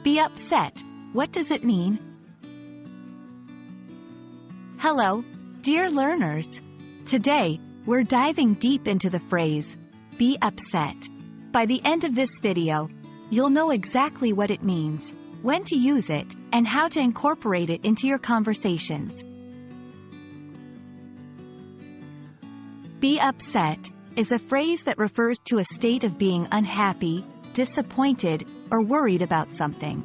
Be upset. What does it mean? Hello, dear learners. Today, we're diving deep into the phrase, be upset. By the end of this video, you'll know exactly what it means, when to use it, and how to incorporate it into your conversations. Be upset is a phrase that refers to a state of being unhappy, disappointed, or worried about something.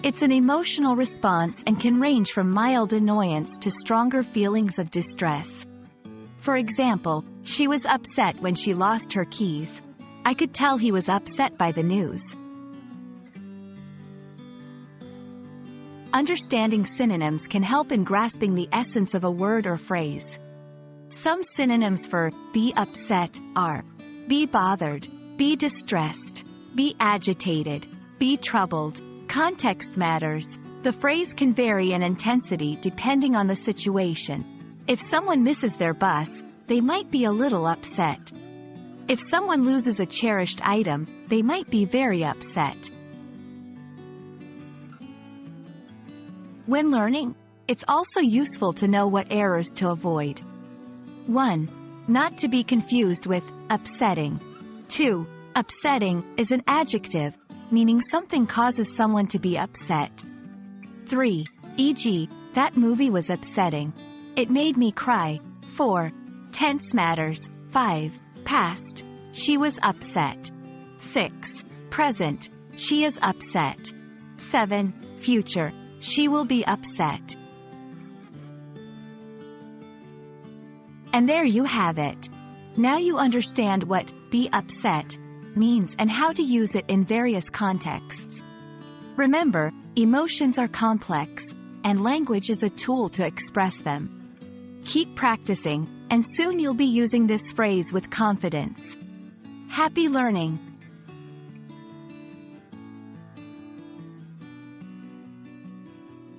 It's an emotional response and can range from mild annoyance to stronger feelings of distress. For example, she was upset when she lost her keys. I could tell he was upset by the news. Understanding synonyms can help in grasping the essence of a word or phrase. Some synonyms for be upset are be bothered, be distressed, be agitated, be troubled. Context matters. The phrase can vary in intensity depending on the situation. If someone misses their bus, they might be a little upset. If someone loses a cherished item, they might be very upset. When learning, it's also useful to know what errors to avoid. 1. Not to be confused with upsetting. 2. Upsetting is an adjective, meaning something causes someone to be upset. 3. E.g., that movie was upsetting. It made me cry. 4. Tense matters. 5. Past. She was upset. 6. Present. She is upset. 7. Future. She will be upset. And there you have it. Now you understand what be upset means and how to use it in various contexts. Remember, emotions are complex, and language is a tool to express them. Keep practicing, and soon you'll be using this phrase with confidence. Happy learning!